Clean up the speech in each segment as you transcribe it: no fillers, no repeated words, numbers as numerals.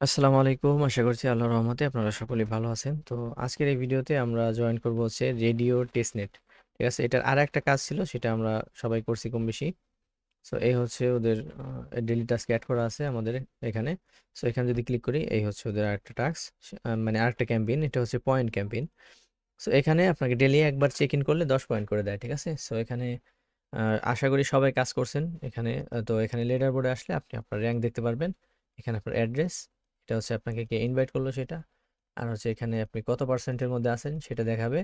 আসসালামু আলাইকুম। আশা করছি আল্লাহর রহমতে আপনারা সকলেই ভালো আছেন। তো আজকের এই ভিডিওতে আমরা জয়েন করব হচ্ছে রেডিও টেস্টনেট। ঠিক আছে? এটার আরেকটা কাজ ছিল সেটা আমরা সবাই করছি কম বেশি। সো এই হচ্ছে ওদের ডেইলি টাস্ক এড করা আছে আমাদের এখানে। সো এখানে যদি ক্লিক করি এই হচ্ছে ওদের আরেকটা টাস্ক মানে আরেকটা ক্যাম্পেইন। এটা হচ্ছে পয়েন্ট ক্যাম্পেইন। সো এখানে আপনাকে ডেইলি একবার চেক ইন করলে 10 পয়েন্ট করে দেয়। ঠিক আছে? সো এখানে আশা করি সবাই কাজ করছেন এখানে। তো এখানে লিডার বোর্ডে আসলে আপনি আপনার র‍্যাঙ্ক দেখতে পারবেন। এখানে আপনার অ্যাড্রেস, এটা হচ্ছে আপনাকে কে ইনভাইট করলো সেটা। আর হচ্ছে এখানে আপনি কত পার্সেন্টের মধ্যে আছেন সেটা দেখাবে।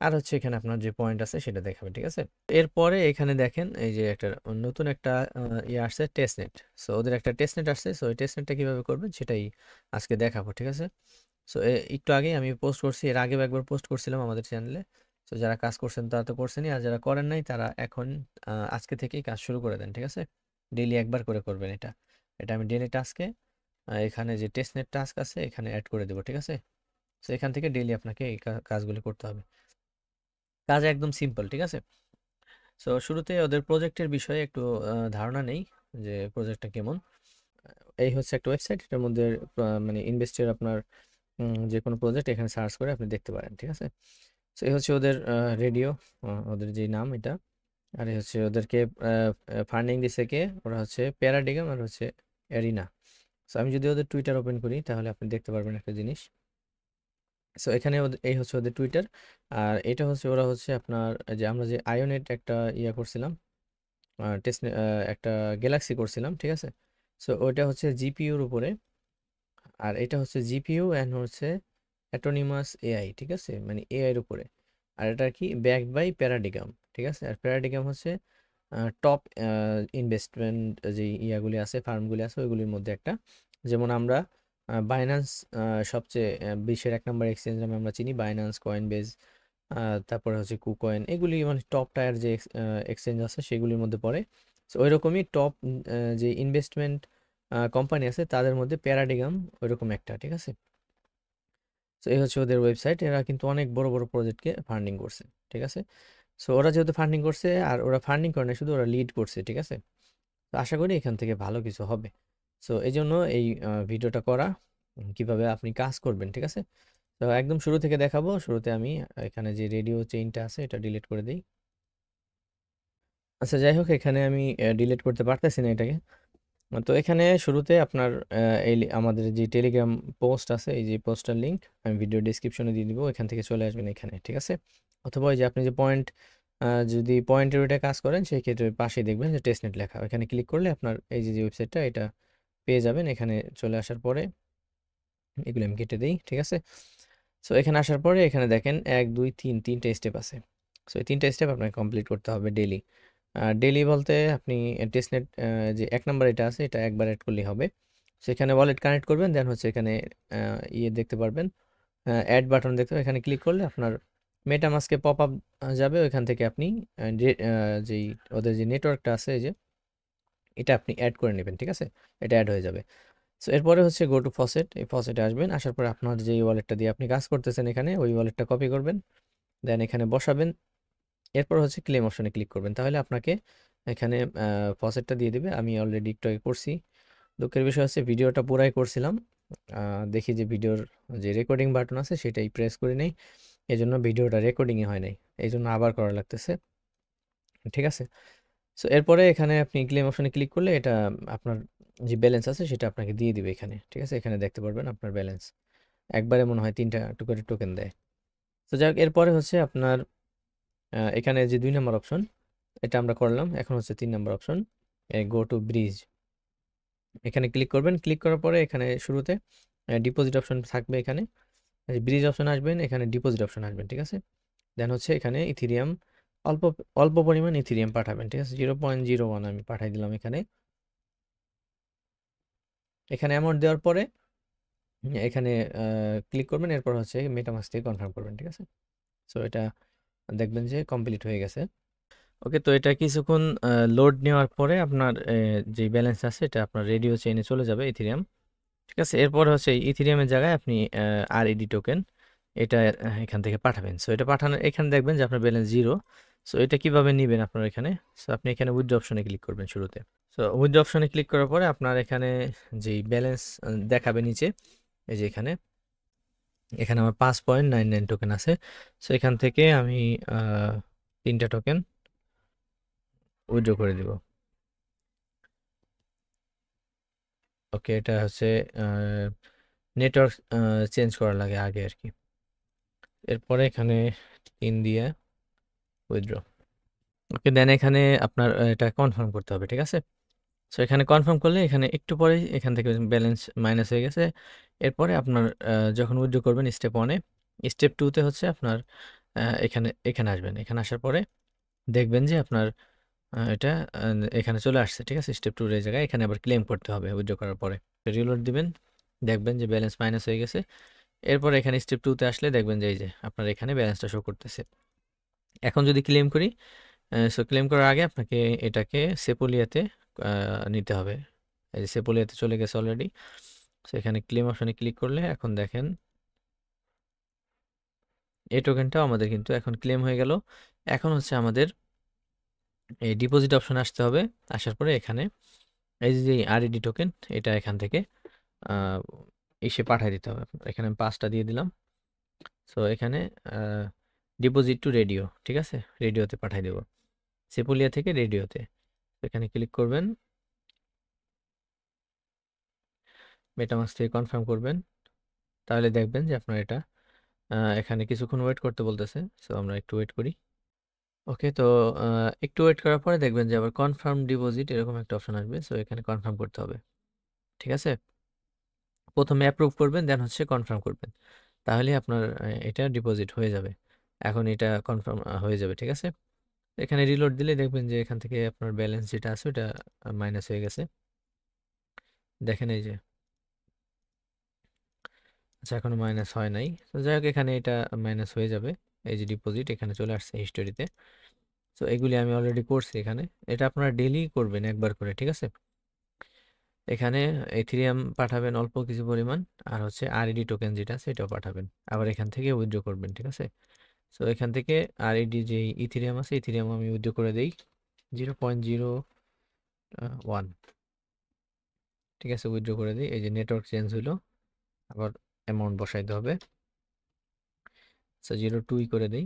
আর হচ্ছে এখানে আপনার যে পয়েন্ট আছে সেটা দেখাবে। ঠিক আছে? এরপরে এখানে দেখেন এই যে একটা নতুন একটা ইয়ে আসছে টেস্টনেট। সো ওদের একটা টেস্টনেট আসছে। সো এই টেস্টনেটটা কিভাবে করবেন সেটাই আজকে দেখাবো। ঠিক আছে? সো একটু আগেই আমি পোস্ট করছি। এর আগেও একবার পোস্ট করছিলাম আমাদের চ্যানেলে। সো যারা কাজ করছেন তারা তো করছেনই। আর যারা করেন নাই তারা এখন আজকে থেকেই কাজ শুরু করে দেন। ঠিক আছে? ডেইলি একবার করে করবেন এটা। এটা আমি ডেইলি টাস্কে এখানে যে টেস্টনেট টাস্ক আছে এখানে এড করে দেবো। ঠিক আছে? সো এখান থেকে ডেইলি আপনাকে এই কাজগুলো করতে হবে। কাজ একদম সিম্পল। ঠিক আছে? সো শুরুতে ওদের প্রজেক্টের বিষয়ে একটু ধারণা নেই যে প্রজেক্টটা কেমন। এই হচ্ছে একটা ওয়েবসাইট। এটার মধ্যে মানে ইনভেস্টের আপনার যে কোনো প্রজেক্ট এখানে সার্চ করে আপনি দেখতে পারেন। ঠিক আছে? সো এই হচ্ছে ওদের রেডিও, ওদের যে নাম এটা। আর এই হচ্ছে ওদেরকে ফান্ডিং দিছে কে, ওরা হচ্ছে প্যারাডিগাম আর হচ্ছে অ্যারিনা। সো আমি যদি ওদের টুইটার ওপেন করি তাহলে আপনি দেখতে পারবেন একটা জিনিস। সো এখানে এই হচ্ছে ওদের টুইটার। আর এটা হচ্ছে ওরা হচ্ছে আপনার যে আমরা যে আয়োনেট একটা ইয়া করছিলাম, টেস্ট একটা গ্যালাক্সি করছিলাম। ঠিক আছে? সো ওইটা হচ্ছে জিপিইউর উপরে। আর এটা হচ্ছে জিপিইউ অ্যান্ড হচ্ছে অ্যাটোনিমাস এআই। ঠিক আছে? মানে এআই এর উপরে। আর এটা কি ব্যাকড বাই প্যারাডিগাম। ঠিক আছে? আর প্যারাডিগাম হচ্ছে টপ ইনভেস্টমেন্ট যে ইয়াগুলি আছে, ফার্মগুলি আছে ওইগুলির মধ্যে একটা। যেমন আমরা বাইন্যান্স সবচেয়ে বিশ্বের ১ নম্বর এক্সচেঞ্জ নামে আমরা চিনি বাইন্যান্স, কয়েনবেজ, তারপরে হচ্ছে কুকয়েন, এগুলি মানে টপ টায়ার যে এক্সচেঞ্জ আছে সেগুলির মধ্যে পড়ে। সো ওইরকমই টপ যে ইনভেস্টমেন্ট কোম্পানি আছে তাদের মধ্যে প্যারাডিগাম ওইরকম একটা। ঠিক আছে? সো এই হচ্ছে ওদের ওয়েবসাইট। এরা কিন্তু অনেক বড় বড় প্রজেক্টকে ফান্ডিং করছে। ঠিক আছে? সো ওরা যেহেতু ফান্ডিং করছে আর ওরা ফান্ডিং করে না, শুধু ওরা লিড করছে। ঠিক আছে? তো আশা করি এখান থেকে ভালো কিছু হবে। সো এই জন্য এই ভিডিওটা করা, কিভাবে আপনি কাজ করবেন। ঠিক আছে? তো একদম শুরু থেকে দেখাবো। শুরুতে আমি এখানে যে রেডিও চেইনটা আছে এটা ডিলিট করে দিই। আচ্ছা, যাই হোক, এখানে আমি ডিলিট করতে পারতেছি না এটাকে। তো এখানে শুরুতে আপনার আমাদের যে টেলিগ্রাম পোস্ট আছে, এই যে পোস্টার লিংক আমি ভিডিও ডিসক্রিপশনে দিয়ে দিব, এখান থেকে চলে আসবেন এখানে। ঠিক আছে? অথবা ওই যে আপনি যে পয়েন্ট, যদি পয়েন্টের ওইটা কাজ করেন সেই ক্ষেত্রে পাশেই দেখবেন যে টেস্টনেট লেখা, এখানে ক্লিক করলে আপনার এই যে ওয়েবসাইটটা এটা পেয়ে যাবেন। এখানে চলে আসার পরে এগুলো আমি কেটে দিই। ঠিক আছে? সো এখানে আসার পরে এখানে দেখেন ১ ২ ৩ তিনটে স্টেপ আছে। সো এই তিনটে স্টেপ আপনাকে কমপ্লিট করতে হবে ডেইলি। ডেইলি বলতে আপনি টেস্টনেট যে ১ নাম্বার এটা আছে এটা একবার এড করলেই হবে। সেখানে ওয়ালেট কানেক্ট করবেন, দেন হচ্ছে এখানে ইয়ে দেখতে পারবেন, অ্যাড বাটন দেখতে পাবেন। এখানে ক্লিক করলে আপনার মেটামাস্কে পপ আপ যাবে। ওইখান থেকে আপনি যেই ওদের যে নেটওয়ার্কটা আছে এই যে এটা আপনি অ্যাড করে নেবেন। ঠিক আছে? এটা অ্যাড হয়ে যাবে। সো এরপরে হচ্ছে গো টু ফসেট, এই ফসেটে আসবেন। আসার পরে আপনার যে ওয়ালেটটা দিয়ে আপনি কাজ করতেছেন এখানে ওই ওয়ালেটটা কপি করবেন, দেন এখানে বসাবেন। এরপর হচ্ছে ক্লেম অপশনে ক্লিক করবেন, তাহলে আপনাকে এখানে ফসেটটা দিয়ে দিবে। আমি অলরেডি একটু আগে করছি। দুঃখের বিষয় হচ্ছে ভিডিওটা পুরাই করছিলাম, দেখি যে ভিডিওর যে রেকর্ডিং বাটন আছে সেটাই প্রেস করি নাই, এই জন্য ভিডিওটা রেকর্ডিংই হয় নাই, এই জন্য আবার করা লাগতেছে। ঠিক আছে? সো এরপরে এখানে আপনি ক্লেম অপশনে ক্লিক করলে এটা আপনার যে ব্যালেন্স আছে সেটা আপনাকে দিয়ে দিবে এখানে। ঠিক আছে? এখানে দেখতে পারবেন আপনার ব্যালেন্স। একবারে মনে হয় ৩টা করে টোকেন দেয়। তো যাই হোক, এরপরে হচ্ছে আপনার এখানে যে ২ নম্বর অপশন এটা আমরা করলাম। এখন হচ্ছে ৩ নম্বর অপশন, গো টু ব্রিজ। এখানে ক্লিক করবেন। ক্লিক করার পরে এখানে শুরুতে ডিপোজিট অপশন থাকবে এখানে। ব্রিজ অপশন আসবেন, এখানে ডিপোজিট অপশন আসবেন। ঠিক আছে? দেন হচ্ছে এখানে ইথেরিয়াম অল্প অল্প পরিমাণ ইথেরিয়াম পাঠাবেন। ঠিক আছে? 0.01 আমি পাঠাই দিলাম এখানে। এখানে অ্যামাউন্ট দেওয়ার পরে এখানে ক্লিক করবেন। এরপর হচ্ছে মেটামাস্ক থেকে কনফার্ম করবেন। ঠিক আছে? সো এটা দেখবেন যে কমপ্লিট হয়ে গেছে। ওকে, তো এটা কিছুক্ষণ লোড নেওয়ার পরে আপনার যে ব্যালেন্স আছে এটা আপনার রেডিও চেইনে চলে যাবে ইথেরিয়াম। ঠিক আছে? এরপর হচ্ছে ইথেরিয়ামের জায়গায় আপনি আরইডি টোকেন এটা এখান থেকে পাঠাবেন। সো এটা পাঠানো এখানে দেখবেন যে আপনার ব্যালেন্স 0। সো এটা কিভাবে নেবেন আপনার এখানে? সো আপনি এখানে উইথড্র অপশনে ক্লিক করবেন শুরুতে। সো উইথড্র অপশনে ক্লিক করার পরে আপনার এখানে যেই ব্যালেন্স দেখাবে নিচে, এই যে এখানে এখানে আমার 5.99 টোকেন আছে। সো এখান থেকে আমি 3টা টোকেন উইথড্র করে দিব। ওকে, এটা হচ্ছে নেটওয়ার্ক চেঞ্জ করা লাগে আগে আর কি। এরপরে এখানে 3 দিয়ে উইথড্র। ওকে, দেন এখানে আপনার এটা কনফার্ম করতে হবে, ঠিক আছে? সো এখানে কনফার্ম করলে এখানে একটু পরেই এখান থেকে ব্যালেন্স মাইনাস হয়ে গেছে। এরপরে আপনার যখন উইথড্র করবেন স্টেপ 1-এ, স্টেপ 2-তে হচ্ছে আপনার এখানে এখানে আসবেন। এখানে আসার পরে দেখবেন যে আপনার এটা এখানে চলে আসছে, ঠিক আছে? স্টেপ 2 এর জায়গায় এখানে আবার ক্লেম করতে হবে উইথড্র করার পরে। রিলোড দিবেন, দেখবেন যে ব্যালেন্স মাইনাস হয়ে গেছে। এরপর এখানে স্টেপ 2-তে আসলে দেখবেন যে এই যে আপনার এখানে ব্যালেন্সটা শো করতেছে। এখন যদি ক্লেম করি, সো ক্লেম করার আগে আপনাকে এটাকে সেপোলিয়াতে নিতে হবে। এই যে সেপোলিয়াতে চলে গেছে অলরেডি। সো এখানে ক্লেম অপশনে ক্লিক করলে এখন দেখেন এই টোকেনটাও আমাদের কিন্তু এখন ক্লেম হয়ে গেল। এখন হচ্ছে আমাদের এই ডিপোজিট অপশনে আসতে হবে। আসার পরে এখানে এই যে আরইডি টোকেন, এটা এখান থেকে এসে পাঠিয়ে দিতে হবে। এখানে আমি 5টা দিয়ে দিলাম। সো এখানে ডিপোজিট টু রেডিও, ঠিক আছে? রেডিওতে পাঠিয়ে দেব, সেপুলিয়া থেকে রেডিওতে। এখানে ক্লিক করবেন, মেটামাস্ক থেকে কনফার্ম করবেন, তাহলে দেখবেন যে আপনার এটা এখানে কিছুক্ষণ ওয়েট করতে বলতেছে। সো আমরা একটু ওয়েট করি। ওকে, তো একটু ওয়েট করার পরে দেখবেন যে আবার কনফার্ম ডিপোজিট এরকম একটা অপশন আসবে। সো এখানে কনফার্ম করতে হবে, ঠিক আছে? প্রথমে অ্যাপ্রুভ করবেন, দেন হচ্ছে কনফার্ম করবেন, তাহলে আপনার এটা ডিপোজিট হয়ে যাবে। এখন এটা কনফার্ম হয়ে যাবে, ঠিক আছে? এখানে রিলোড দিলে দেখবেন যে এখান থেকে আপনার ব্যালেন্স যেটা আছে ওটা মাইনাস হয়ে গেছে। দেখেন এই যে, আচ্ছা এখনো মাইনাস হয় নাই। তো যাই হোক, এখানে এটা মাইনাস হয়ে যাবে। এই যে ডিপোজিট এখানে চলে আসছে হিস্টোরিতে। তো এগুলি আমি অলরেডি করছি এখানে। এটা আপনারা ডেইলি করবেন একবার করে, ঠিক আছে? এখানে ইথেরিয়াম পাঠাবেন অল্প কিছু পরিমাণ, আর হচ্ছে আরইডি টোকেন যেটা আছে এটাও পাঠাবেন। আবার এখান থেকে উইথড্র করবেন, ঠিক আছে? সো এখান থেকে আরইডি যে ইথেরিয়াম আছে, ইথেরিয়াম আমি উইথড্র করে দেই 0.01, ঠিক আছে? উইথড্র করে দিই। এই যে নেটওয়ার্ক চেঞ্জ হইলো, আবার অ্যামাউন্ট বসাইতে হবে। আচ্ছা 0.2 করে দিই।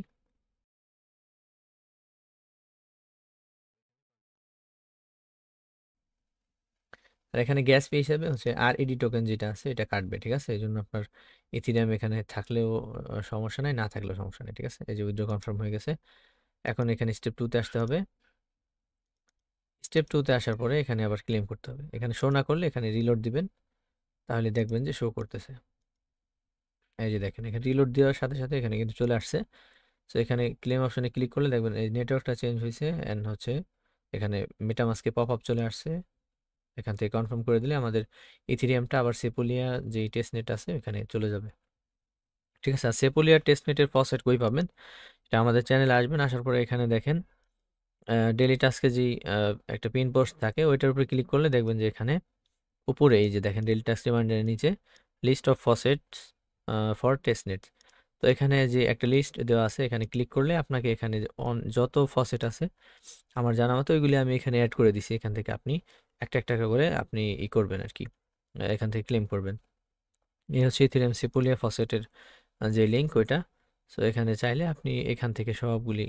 আর এখানে গ্যাস ফি হিসাবে হচ্ছে আরইডি টোকেন যেটা আছে এটা কাটবে, ঠিক আছে? এই জন্য আপনার ইথেরিয়াম এখানে থাকলেও সমস্যা নাই, না থাকলেও সমস্যা নেই, ঠিক আছে? এই যে উইথড্র কনফার্ম হয়ে গেছে। এখন এখানে স্টেপ 2-তে আসতে হবে। স্টেপ 2-তে আসার পরে এখানে আবার ক্লেম করতে হবে। এখানে শো না করলে এখানে রিলোড দিবেন, তাহলে দেখবেন যে শো করতেছে। এই যে দেখেন, এখানে রিলোড দেওয়ার সাথে সাথে এখানে কিন্তু চলে আসছে। সো এখানে ক্লেম অপশনে ক্লিক করলে দেখবেন এই নেটওয়ার্কটা চেঞ্জ হয়েছে, অ্যান্ড হচ্ছে এখানে মেটামাস্কে পপ আপ চলে আসছে। এখান থেকে কনফার্ম করে দিলে আমাদের ইথেরিয়ামটা আবার সেপোলিয়া যে টেস্টনেট আছে এখানে চলে যাবে, ঠিক আছে? আর সেপোলিয়ার টেস্টনেটের ফসেট কই পাবেন? এটা আমাদের চ্যানেলে আসবেন, আসার পরে এখানে দেখেন ডেইলি টাস্কে যে একটা পিন পোস্ট থাকে ওইটার উপরে ক্লিক করলে দেখবেন যে এখানে উপরে এই যে দেখেন ডেইলি টাস্ক রিমাইন্ডারের নিচে list of faucets for testnet. তো এখানে যে একটা লিস্ট দেওয়া আছে, এখানে ক্লিক করলে আপনাকে এখানে যত ফসেট আছে আমার জানা মতো ওইগুলি আমি এখানে অ্যাড করে দিছি। এখান থেকে আপনি একটা একটা করে আপনি করবেন আর কি, এখান থেকে ক্লেম করবেন। এই হচ্ছে ইথেরিয়াম সেপোলিয়া ফসেটের যে লিঙ্ক ওইটা। সো এখানে চাইলে আপনি এখান থেকে সবগুলি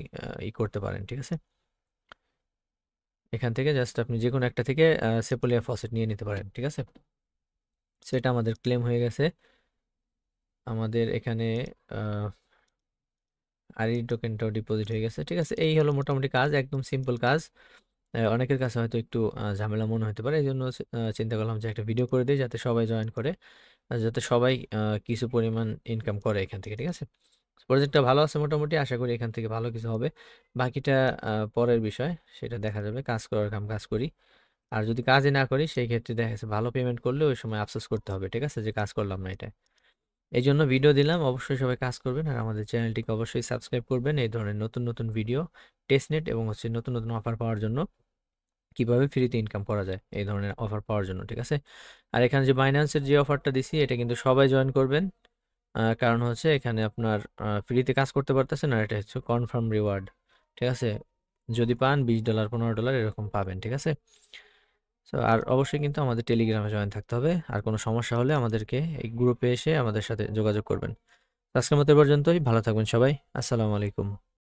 করতে পারেন, ঠিক আছে? এখান থেকে জাস্ট আপনি যে কোনো একটা থেকে সেপোলিয়া ফসেট নিয়ে নিতে পারেন, ঠিক আছে? সেটা আমাদের ক্লেম হয়ে গেছে। আমাদের এখানে আরই টোকেনটাও ডিপোজিট হয়ে গেছে, ঠিক আছে? এই হলো মোটামুটি কাজ, একদম সিম্পল কাজ। অনেকের কাছে হয়তো একটু ঝামেলা মনে হতে পারে, এই জন্য চিন্তা করলাম যে একটা ভিডিও করে দিই যাতে সবাই জয়েন করে, যাতে সবাই কিছু পরিমাণ ইনকাম করে এখান থেকে, ঠিক আছে? প্রজেক্টটা ভালো আছে মোটামুটি, আশা করি এখান থেকে ভালো কিছু হবে। বাকিটা পরের বিষয়, সেটা দেখা যাবে। কাজ করার কাম কাজ করি, আর যদি কাজই না করি সেই ক্ষেত্রে দেখা যাচ্ছে ভালো পেমেন্ট করলে ওই সময় আফসোস করতে হবে, ঠিক আছে? যে কাজ করলাম না এটা। এই জন্য ভিডিও দিলাম, অবশ্যই সবাই কাজ করবেন, আর আমাদের চ্যানেলটিকে অবশ্যই সাবস্ক্রাইব করবেন এই ধরনের নতুন নতুন ভিডিও, টেস্টনেট এবং হচ্ছে নতুন নতুন অফার পাওয়ার জন্য, কিভাবে ফ্রিতে ইনকাম করা যায় এই ধরনের অফার পাওয়ার জন্য, ঠিক আছে? আর এখানে যে বাইন্যান্সের যে অফারটা দিছি এটা কিন্তু সবাই জয়েন করবেন, কারণ হচ্ছে এখানে আপনার ফ্রিতে কাজ করতে পারতেছেন, আর এটা হচ্ছে কনফার্ম রিওয়ার্ড, ঠিক আছে? যদি পান $20 $15 এরকম পাবেন, ঠিক আছে? সো আর অবশ্যই কিন্তু আমাদের টেলিগ্রামে জয়েন থাকতে হবে। আর কোনো সমস্যা হলে আমাদেরকে এই গ্রুপে এসে আমাদের সাথে যোগাযোগ করবেন। আজকের মতো এ পর্যন্তই। ভালো থাকবেন সবাই। আসসালামু আলাইকুম।